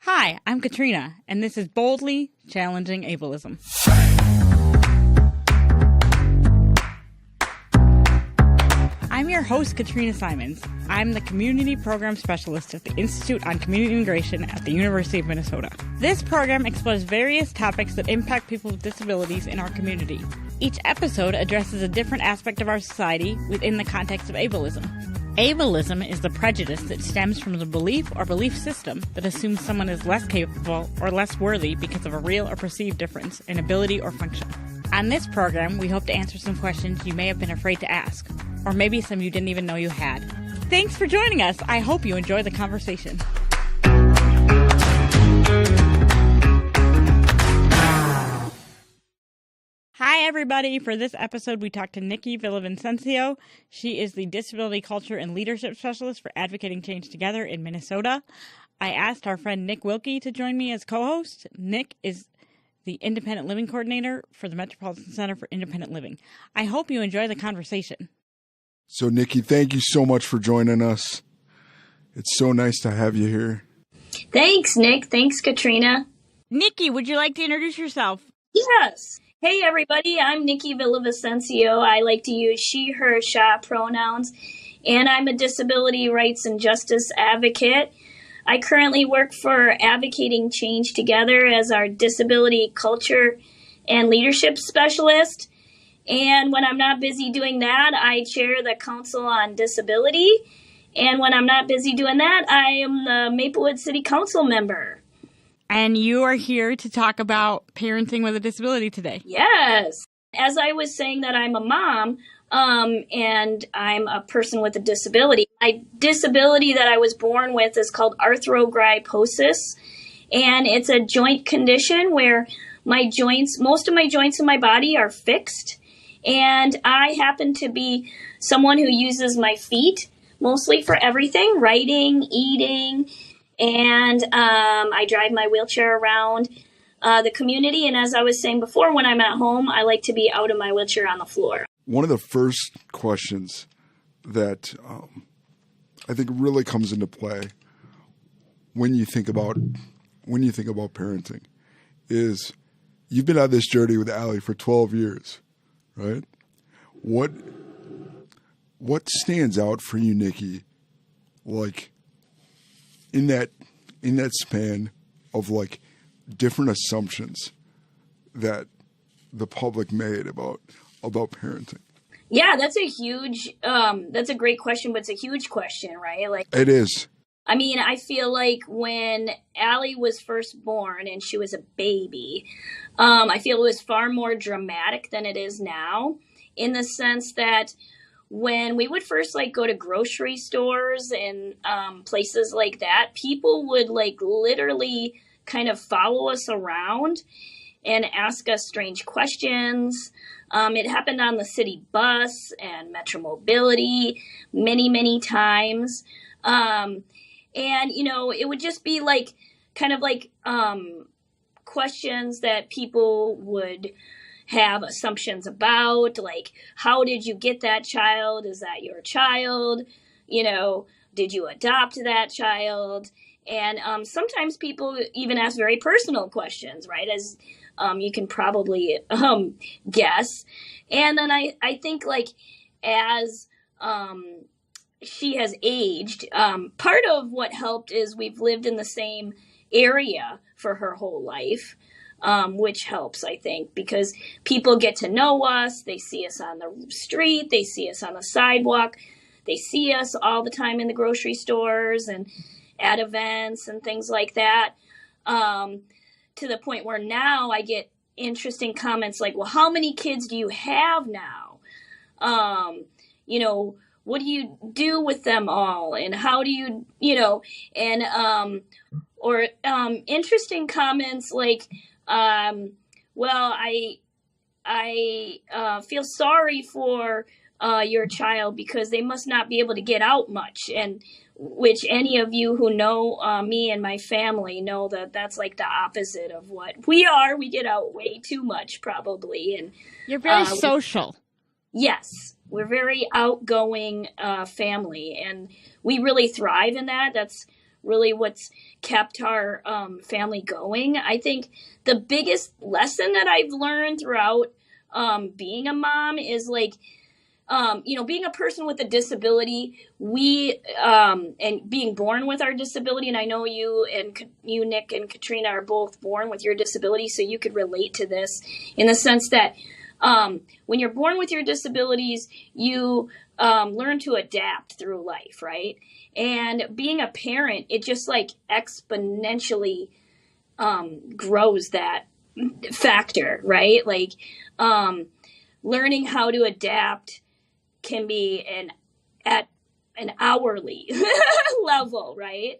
Hi, I'm Katrina, and this is Boldly Challenging Ableism. I'm your host, Katrina Simons. I'm the Community Program Specialist at the Institute on Community Integration at the University of Minnesota. This program explores various topics that impact people with disabilities in our community. Each episode addresses a different aspect of our society within the context of ableism. Ableism is the prejudice that stems from the belief or belief system that assumes someone is less capable or less worthy because of a real or perceived difference in ability or function. On this program, we hope to answer some questions you may have been afraid to ask, or maybe some you didn't even know you had. Thanks for joining us. I hope you enjoy the conversation. Hi, everybody. For this episode, we talked to Nikki Villavicencio. She is the Disability Culture and Leadership Specialist for Advocating Change Together in Minnesota. I asked our friend Nick Wilke to join me as co-host. Nick is the Independent Living Coordinator for the Metropolitan Center for Independent Living. I hope you enjoy the conversation. So, Nikki, thank you so much for joining us. It's so nice to have you here. Thanks, Nick. Thanks, Katrina. Nikki, would you like to introduce yourself? Yes. Hey, everybody. I'm Nikki Villavicencio. I like to use she, her, sha pronouns, and I'm a disability rights and justice advocate. I currently work for Advocating Change Together as our Disability Culture and Leadership Specialist. And when I'm not busy doing that, I chair the Council on Disability. And when I'm not busy doing that, I am the Maplewood City Council member. And you are here to talk about parenting with a disability today. Yes. As I was saying that I'm a mom, and I'm a person with a disability. My disability that I was born with is called arthrogryposis. And it's a joint condition where most of my joints in my body are fixed. And I happen to be someone who uses my feet mostly for everything, writing, eating, and I drive my wheelchair around the community. And as I was saying before, when I'm at home, I like to be out of my wheelchair on the floor. One of the first questions that I think really comes into play when you think about parenting is you've been on this journey with Allie for 12 years, right? What stands out for you, Nikki, like in that span of like different assumptions that the public made about parenting? Yeah, that's a great question, but it's a huge question, right? Like it is. I mean, I feel like when Allie was first born and she was a baby, I feel it was far more dramatic than it is now, in the sense that when we would first go to grocery stores and places like that, people would literally kind of follow us around and ask us strange questions. It happened on the city bus and Metro Mobility many, many times. And, it would just be questions that people would have assumptions about, like, how did you get that child? Is that your child? Did you adopt that child? And sometimes people even ask very personal questions, right? As you can probably guess. And then I think as she has aged, part of what helped is we've lived in the same area for her whole life, which helps, I think, because people get to know us. They see us on the street. They see us on the sidewalk. They see us all the time in the grocery stores and at events and things like that, to the point where now I get interesting comments like, well, how many kids do you have now? What do you do with them all? And how do you, or interesting comments like, well, I feel sorry for your child because they must not be able to get out much. And which any of you who know me and my family know that that's the opposite of what we are. We get out way too much, probably. And you're very social. Yes, we're very outgoing family, and we really thrive in that. That's really what's kept our family going. I think the biggest lesson that I've learned throughout being a mom is like, being a person with a disability, and being born with our disability, and I know you, Nick, and Katrina are both born with your disability, so you could relate to this in the sense that when you're born with your disabilities, you learn to adapt through life, right? And being a parent, it just like exponentially grows that factor, right? Like learning how to adapt can be at an hourly level, right?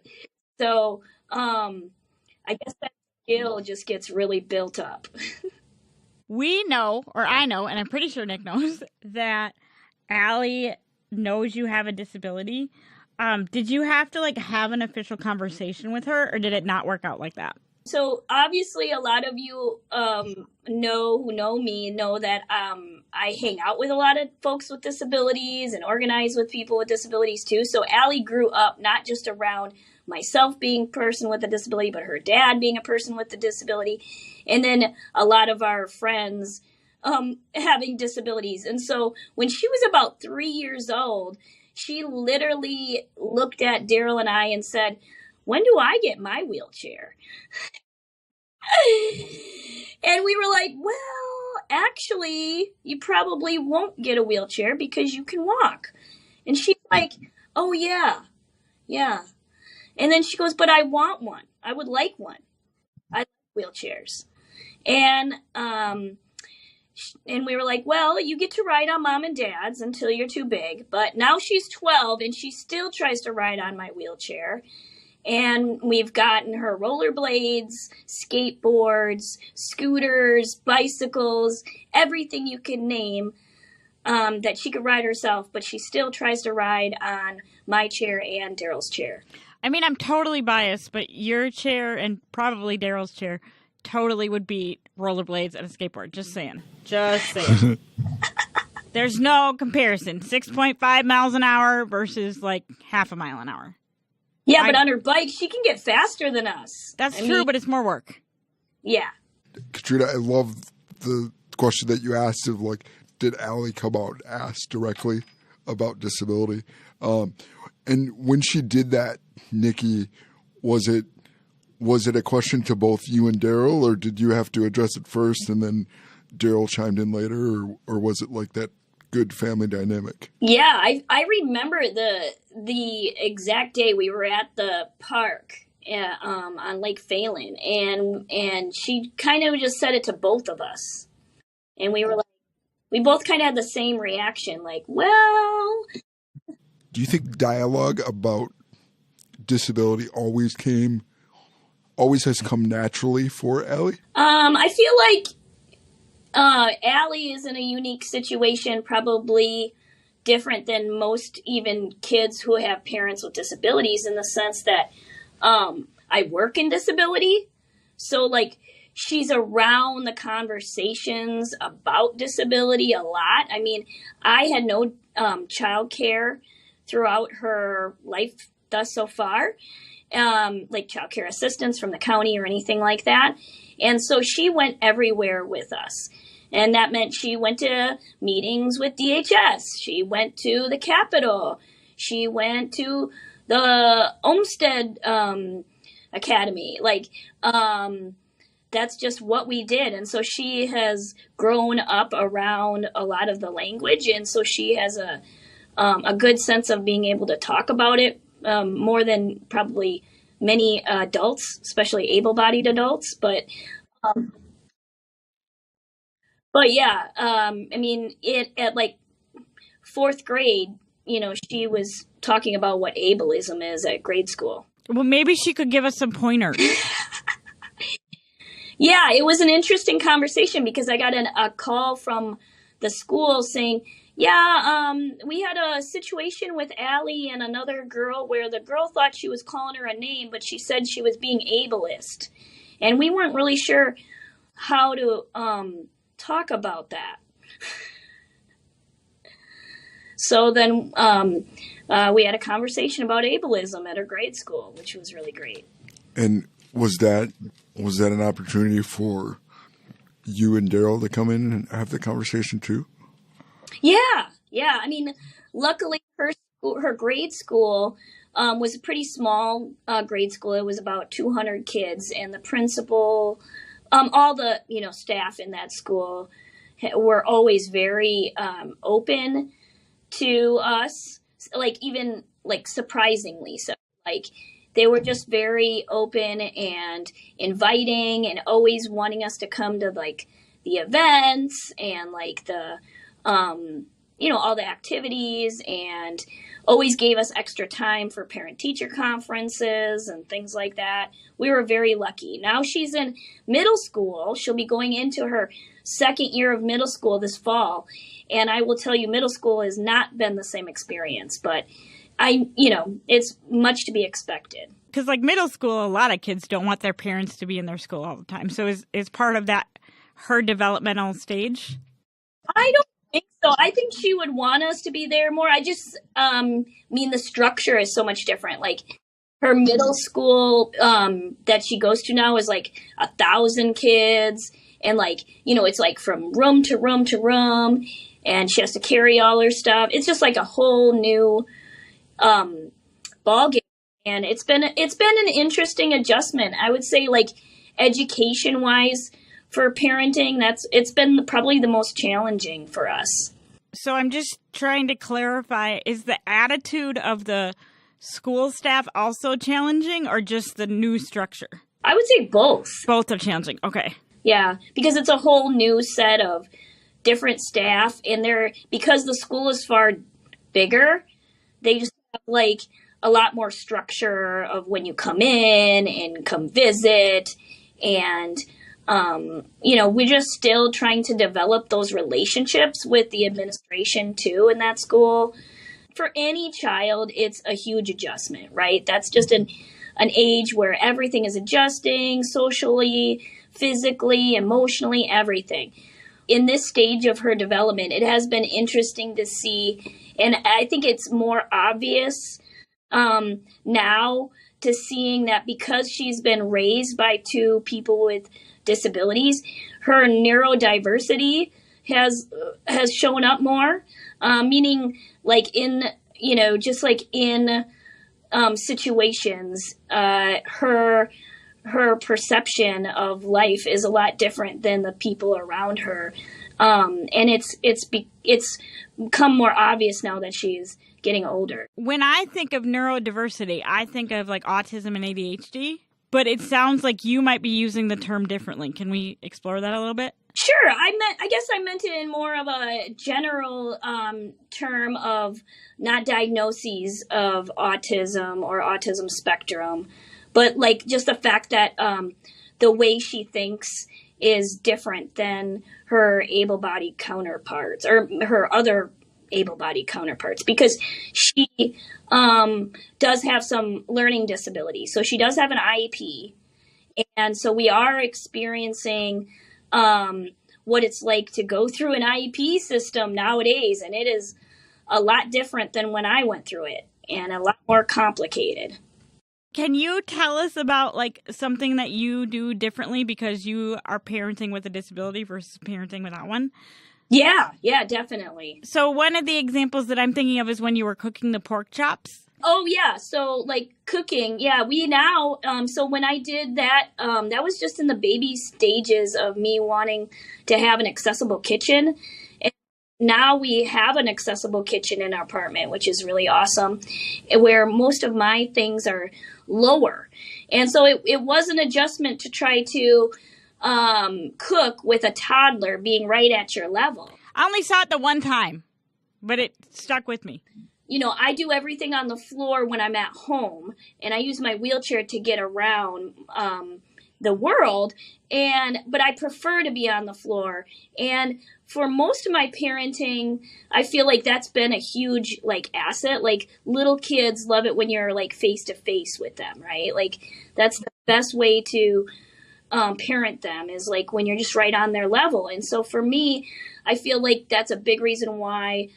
So I guess that skill just gets really built up. We know, or I know, and I'm pretty sure Nick knows, that Allie knows you have a disability. Did you have to have an official conversation with her, or did it not work out like that? So obviously a lot of you who know me know that I hang out with a lot of folks with disabilities and organize with people with disabilities too. So Allie grew up not just around myself being a person with a disability, but her dad being a person with a disability. And then a lot of our friends having disabilities. And so when she was about 3 years old, she literally looked at Daryl and I and said, "When do I get my wheelchair?" And we were like, "Well, actually, you probably won't get a wheelchair because you can walk." And she's like, "Oh, yeah. And then she goes, "But I want one. I would like one. I like wheelchairs." And we were like, "Well, you get to ride on mom and dad's until you're too big." But now she's 12 and she still tries to ride on my wheelchair. And we've gotten her rollerblades, skateboards, scooters, bicycles, everything you can name that she could ride herself, but she still tries to ride on my chair and Daryl's chair. I mean, I'm totally biased, but your chair and probably Daryl's chair totally would beat rollerblades and a skateboard. Just saying. There's no comparison. 6.5 miles an hour versus half a mile an hour. Yeah, but on her bike, she can get faster than us. That's true, but it's more work. Yeah. Katrina, I love the question that you asked of did Allie come out and ask directly about disability? And when she did that, Nikki, was it a question to both you and Daryl, or did you have to address it first and then Daryl chimed in later, or was it like that good family dynamic? Yeah, I remember the exact day we were at the park on Lake Phelan, and she kind of just said it to both of us, and we were like, we both kind of had the same reaction, well. Do you think dialogue about disability always has come naturally for Allie? I feel like Allie is in a unique situation, probably different than most even kids who have parents with disabilities, in the sense that I work in disability. So she's around the conversations about disability a lot. I mean, I had no child care throughout her life thus so far, child care assistance from the county or anything like that. And so she went everywhere with us. And that meant she went to meetings with DHS. She went to the Capitol. She went to the Olmsted Academy. That's just what we did. And so she has grown up around a lot of the language. And so she has a good sense of being able to talk about it more than probably many adults, especially able-bodied adults. But yeah, I mean, at fourth grade, she was talking about what ableism is at grade school. Well, maybe she could give us some pointers. Yeah, it was an interesting conversation because I got a call from the school saying, yeah, we had a situation with Allie and another girl where the girl thought she was calling her a name, but she said she was being ableist. And we weren't really sure how to talk about that. So then we had a conversation about ableism at her grade school, which was really great. And was that an opportunity for you and Daryl to come in and have the conversation too? Yeah. I mean, luckily her grade school was a pretty small grade school. It was about 200 kids, and the principal, all the staff in that school were always very open to us, even surprisingly so. They were just very open and inviting, and always wanting us to come to the events and the all the activities, and always gave us extra time for parent-teacher conferences and things like that. We were very lucky. Now she's in middle school. She'll be going into her second year of middle school this fall. And I will tell you, middle school has not been the same experience, but it's much to be expected. Because middle school, a lot of kids don't want their parents to be in their school all the time. So is part of that her developmental stage? I don't think so. I think she would want us to be there more. I just mean the structure is so much different. Her middle school that she goes to now is 1,000 kids, and it's from room to room to room, and she has to carry all her stuff. It's just a whole new ball game, and it's been an interesting adjustment. I would say education wise, for parenting, it's been probably the most challenging for us. So I'm just trying to clarify, is the attitude of the school staff also challenging, or just the new structure? I would say both. Both are challenging. Okay. Yeah, because it's a whole new set of different staff, and because the school is far bigger, they just have a lot more structure of when you come in and come visit, and we're just still trying to develop those relationships with the administration too in that school. For any child, it's a huge adjustment, right? That's just an age where everything is adjusting socially, physically, emotionally, everything. In this stage of her development, it has been interesting to see, and I think it's more obvious now to seeing that because she's been raised by two people with disabilities, her neurodiversity has shown up more, meaning in situations, her perception of life is a lot different than the people around her, and it's become more obvious now that she's getting older. When I think of neurodiversity, I think of autism and ADHD. But it sounds like you might be using the term differently. Can we explore that a little bit? Sure. I guess I meant it in more of a general term of not diagnoses of autism or autism spectrum, but just the fact that the way she thinks is different than her able-bodied counterparts or her other able-bodied counterparts, because she does have some learning disabilities. So she does have an IEP. And so we are experiencing what it's like to go through an IEP system nowadays. And it is a lot different than when I went through it, and a lot more complicated. Can you tell us about something that you do differently because you are parenting with a disability versus parenting without one? Yeah, definitely. So one of the examples that I'm thinking of is when you were cooking the pork chops. Oh, yeah. So cooking. Yeah, we now, so when I did that, that was just in the baby stages of me wanting to have an accessible kitchen. And now we have an accessible kitchen in our apartment, which is really awesome, where most of my things are lower. And so it was an adjustment to try to cook with a toddler being right at your level. I only saw it the one time, but it stuck with me. I do everything on the floor when I'm at home, and I use my wheelchair to get around the world, but I prefer to be on the floor. And for most of my parenting, I feel like that's been a huge asset. Little kids love it when you're face to face with them, right? That's the best way to parent them, is when you're just right on their level. And so for me, I feel like that's a big reason why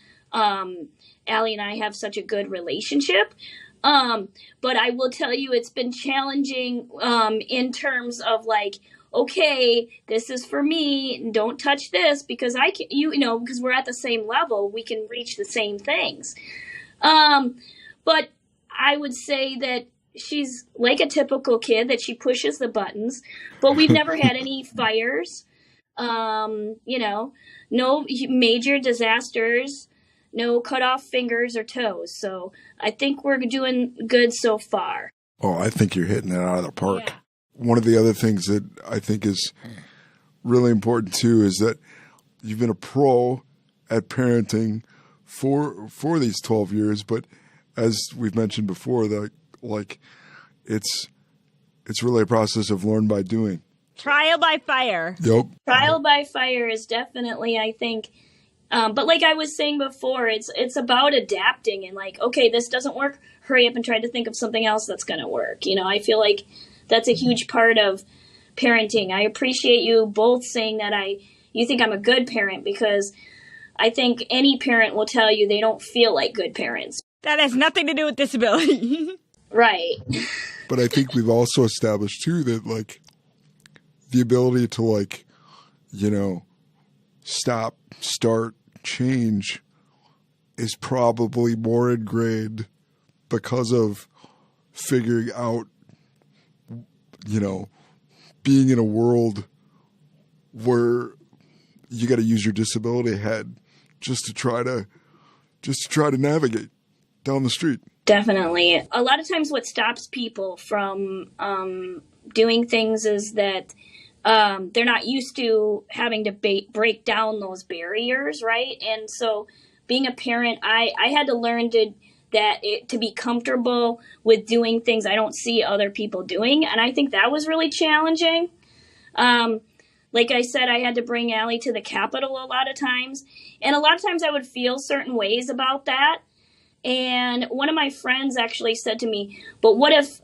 Allie and I have such a good relationship. But I will tell you, it's been challenging in terms of like, okay, this is for me. Don't touch this because I can, because we're at the same level, we can reach the same things. But I would say that she's like a typical kid, that she pushes the buttons, but we've never had any fires, no major disasters, no cut off fingers or toes. So I think we're doing good so far. Oh, I think you're hitting it out of the park. Yeah. One of the other things that I think is really important too is that you've been a pro at parenting for these 12 years, but as we've mentioned before, that like it's really a process of learn by doing. Trial by fire. Yep. Trial by fire is definitely, I think, but like I was saying before, it's about adapting and like, okay, this doesn't work. Hurry up and try to think of something else that's going to work. I feel like that's a huge part of parenting. I appreciate you both saying that you think I'm a good parent, because I think any parent will tell you they don't feel like good parents. That has nothing to do with disability. Right. But I think we've also established too that like the ability to like, stop, start, change is probably more ingrained because of figuring out, being in a world where you got to use your disability head just to try to navigate down the street. Definitely. A lot of times what stops people from doing things is that they're not used to having to break down those barriers, right? And so being a parent, I had to learn to be comfortable with doing things I don't see other people doing. And I think that was really challenging. Like I said, I had to bring Allie to the Capitol a lot of times. And a lot of times I would feel certain ways about that. And one of my friends actually said to me, but what if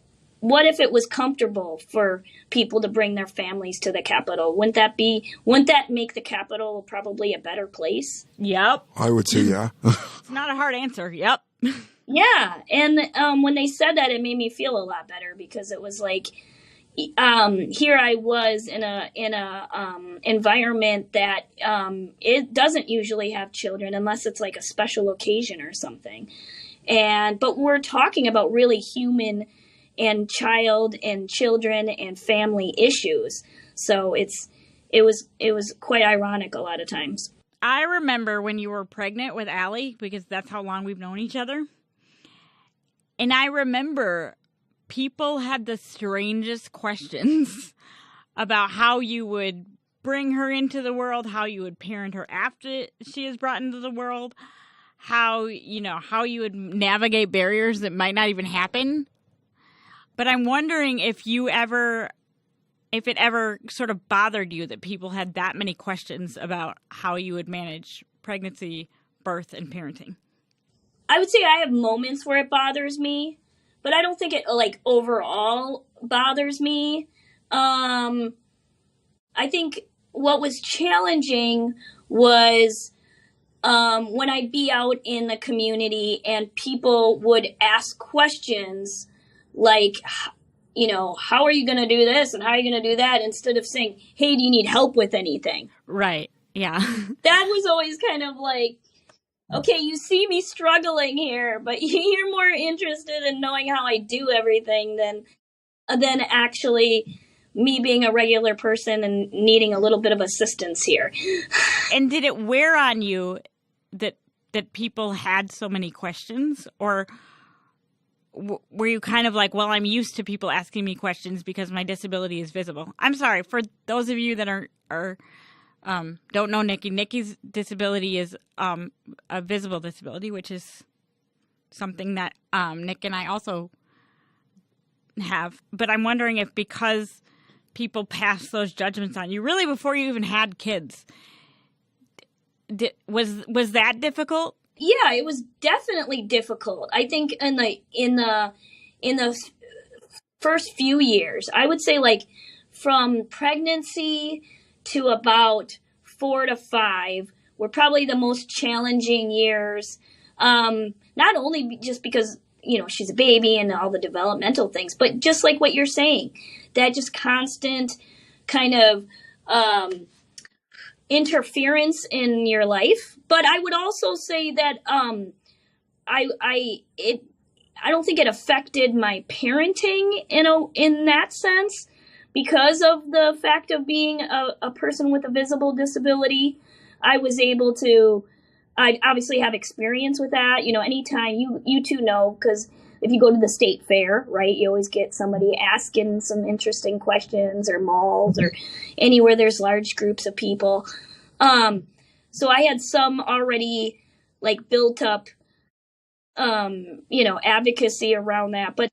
it was comfortable for people to bring their families to the Capitol? Wouldn't that make the Capitol probably a better place? Yep. I would say yeah. It's not a hard answer. Yep. Yeah. And when they said that, it made me feel a lot better, because it was like, here I was in a environment that it doesn't usually have children unless it's like a special occasion or something. But we're talking about really human and child and children and family issues. So it was quite ironic a lot of times. I remember when you were pregnant with Allie, because that's how long we've known each other. And I remember people had the strangest questions about how you would bring her into the world, how you would parent her after she is brought into the world, how you would navigate barriers that might not even happen. But I'm wondering if it ever sort of bothered you that people had that many questions about how you would manage pregnancy, birth, and parenting. I would say I have moments where it bothers me, but I don't think it like overall bothers me. I think what was challenging was when I'd be out in the community and people would ask questions like, how are you going to do this and how are you going to do that, instead of saying, hey, do you need help with anything? Right. Yeah. That was always kind of like, okay, you see me struggling here, but you're more interested in knowing how I do everything than actually me being a regular person and needing a little bit of assistance here. And did it wear on you that people had so many questions, or were you kind of like, well, I'm used to people asking me questions because my disability is visible? I'm sorry, for those of you that are don't know Nikki. Nikki's disability is a visible disability, which is something that Nick and I also have. But I'm wondering if, because people pass those judgments on you really before you even had kids, was that difficult? Yeah, it was definitely difficult. I think in the first few years, I would say like from pregnancy to about 4 to 5 were probably the most challenging years Not only just because, she's a baby and all the developmental things, but just like what you're saying, that just constant kind of interference in your life. But I would also say that I don't think it affected my parenting in that sense, because of the fact of being a person with a visible disability. I was able to, I obviously have experience with that. Anytime you two know, because if you go to the state fair, right, you always get somebody asking some interesting questions, or malls, or anywhere there's large groups of people. So I had some already like built up, advocacy around that. But,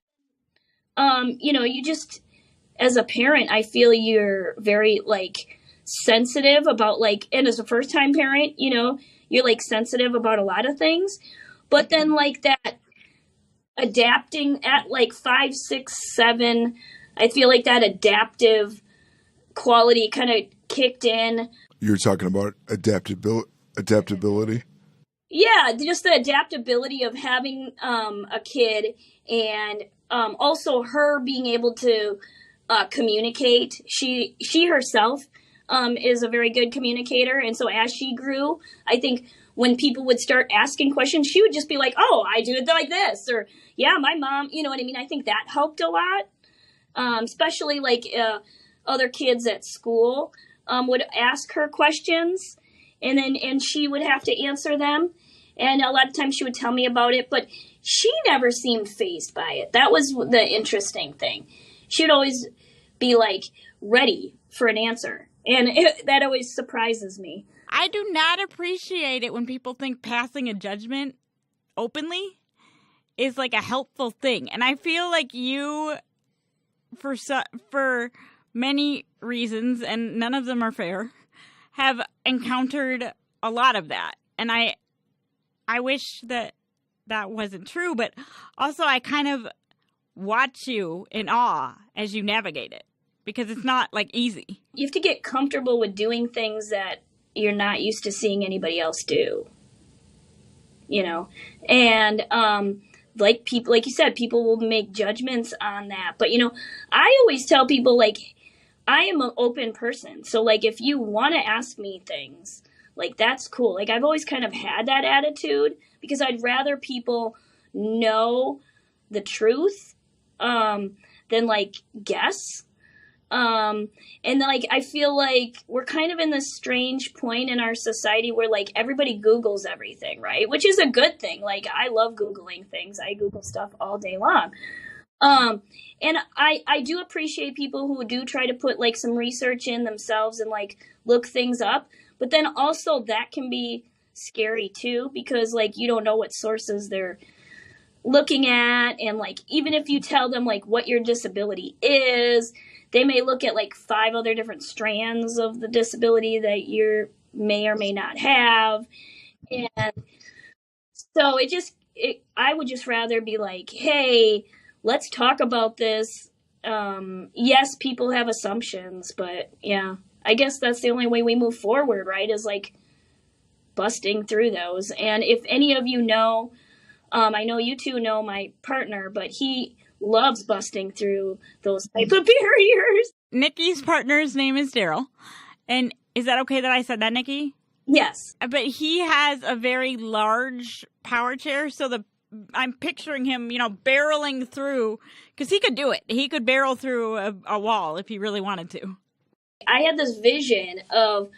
you just, as a parent, I feel you're very like sensitive about and as a first time parent, you're like sensitive about a lot of things. But then like that adapting at like 5, 6, 7, I feel like that adaptive quality kind of kicked in. You're talking about adaptability? Yeah, just the adaptability of having a kid, and also her being able to communicate. She herself is a very good communicator, and so as she grew, I think when people would start asking questions, she would just be like, "Oh, I do it like this," or "Yeah, my mom," you know what I mean? I think that helped a lot, especially like other kids at school would ask her questions, and she would have to answer them, and a lot of times she would tell me about it, but she never seemed fazed by it. That was the interesting thing. She would always be like ready for an answer, and that always surprises me. I do not appreciate it when people think passing a judgment openly is like a helpful thing. And I feel like you, for many reasons, and none of them are fair, have encountered a lot of that. And I wish that wasn't true, but also I kind of watch you in awe as you navigate it, because it's not like easy. You have to get comfortable with doing things that you're not used to seeing anybody else do, and like people, like you said, people will make judgments on that. But I always tell people, like, I am an open person, so like if you want to ask me things, like, that's cool. Like, I've always kind of had that attitude, because I'd rather people know the truth than like guess. And like, I feel like we're kind of in this strange point in our society where like everybody Googles everything, right? Which is a good thing. Like, I love Googling things. I Google stuff all day long. And I do appreciate people who do try to put like some research in themselves and like look things up. But then also that can be scary too, because like you don't know what sources they're looking at. And like, even if you tell them like what your disability is, they may look at like 5 other different strands of the disability that you may or may not have. And so I would just rather be like, hey, let's talk about this. Yes, people have assumptions, but yeah, I guess that's the only way we move forward, right? Is like busting through those. And if any of you know, I know you two know my partner, but he loves busting through those type of barriers. Nikki's partner's name is Daryl. And is that okay that I said that, Nikki? Yes. But he has a very large power chair, so I'm picturing him, barreling through, because he could do it. He could barrel through a wall if he really wanted to. I had this vision of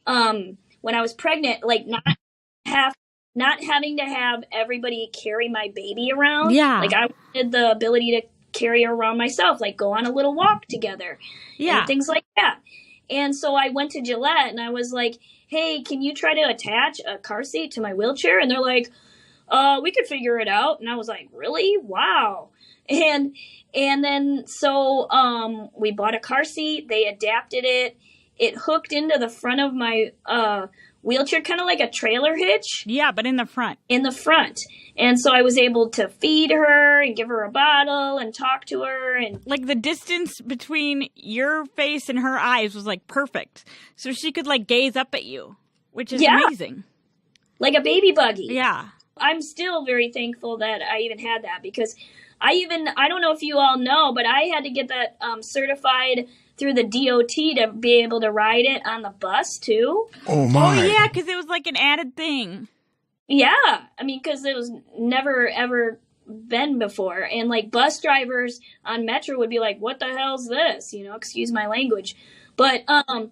when I was pregnant, like not having to have everybody carry my baby around. Yeah. Like, I wanted the ability to carry her around myself, like go on a little walk together. Yeah. And things like that. And so I went to Gillette and I was like, hey, can you try to attach a car seat to my wheelchair? And they're like, we could figure it out. And I was like, really? Wow. And then so we bought a car seat. They adapted it. It hooked into the front of my wheelchair, kind of like a trailer hitch. Yeah, but in the front. In the front. And so I was able to feed her and give her a bottle and talk to her. And like, the distance between your face and her eyes was like perfect. So she could like gaze up at you, which is amazing. Like a baby buggy. Yeah. I'm still very thankful that I even had that, because I don't know if you all know, but I had to get that certified through the DOT to be able to ride it on the bus too. Oh my. Oh yeah, because it was like an added thing. Yeah, I mean, because it was never ever been before, and like bus drivers on Metro would be like, "What the hell's this?" You know, excuse my language, but so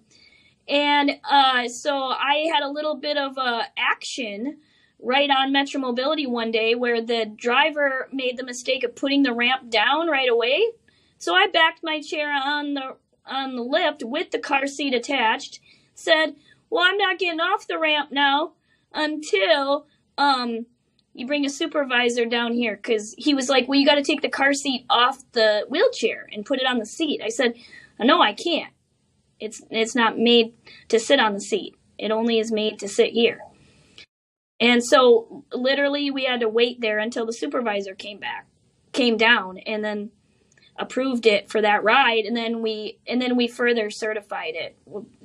I had a little bit of action right on Metro Mobility one day where the driver made the mistake of putting the ramp down right away. So I backed my chair on the lift with the car seat attached, said, "Well, I'm not getting off the ramp now until you bring a supervisor down here," because he was like, "Well, you got to take the car seat off the wheelchair and put it on the seat." I said, "No, I can't. It's not made to sit on the seat. It only is made to sit here." And so literally we had to wait there until the supervisor came down, and then approved it for that ride, and then we further certified it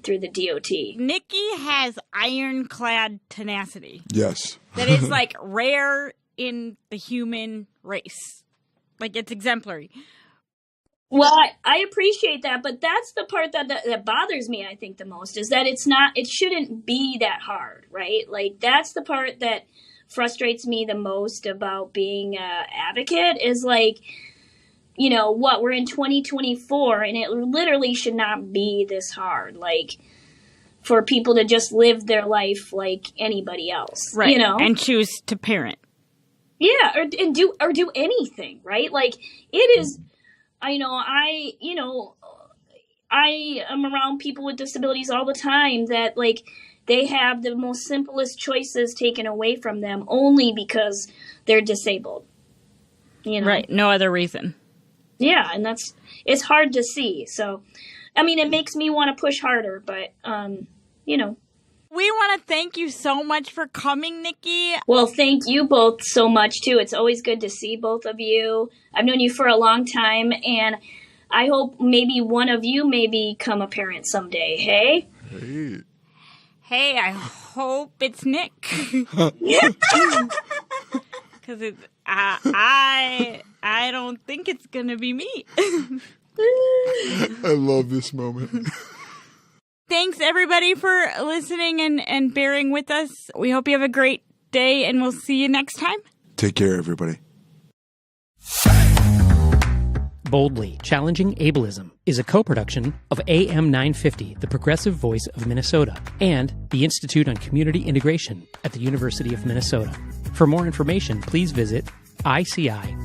through the DOT. Nikki has ironclad tenacity. Yes. That is like rare in the human race. Like, it's exemplary. Well, I appreciate that, but that's the part that bothers me, I think, the most, is that it shouldn't be that hard, right? Like, that's the part that frustrates me the most about being an advocate, is like, you know, we're in 2024, and it literally should not be this hard, like, for people to just live their life like anybody else, right? You know, and choose to parent. Yeah, and do anything, right? Like, it is. I am around people with disabilities all the time that, like, they have the most simplest choices taken away from them only because they're disabled. You know? Right. No other reason. Yeah, and it's hard to see. So, I mean, it makes me want to push harder, but, you know. We want to thank you so much for coming, Nikki. Well, thank you both so much, too. It's always good to see both of you. I've known you for a long time, and I hope maybe one of you may become a parent someday, hey? Hey, I hope it's Nick. Because I don't think it's going to be me. I love this moment. Thanks, everybody, for listening and bearing with us. We hope you have a great day, and we'll see you next time. Take care, everybody. Boldly Challenging Ableism is a co-production of AM 950, the progressive voice of Minnesota, and the Institute on Community Integration at the University of Minnesota. For more information, please visit ici.umn.edu.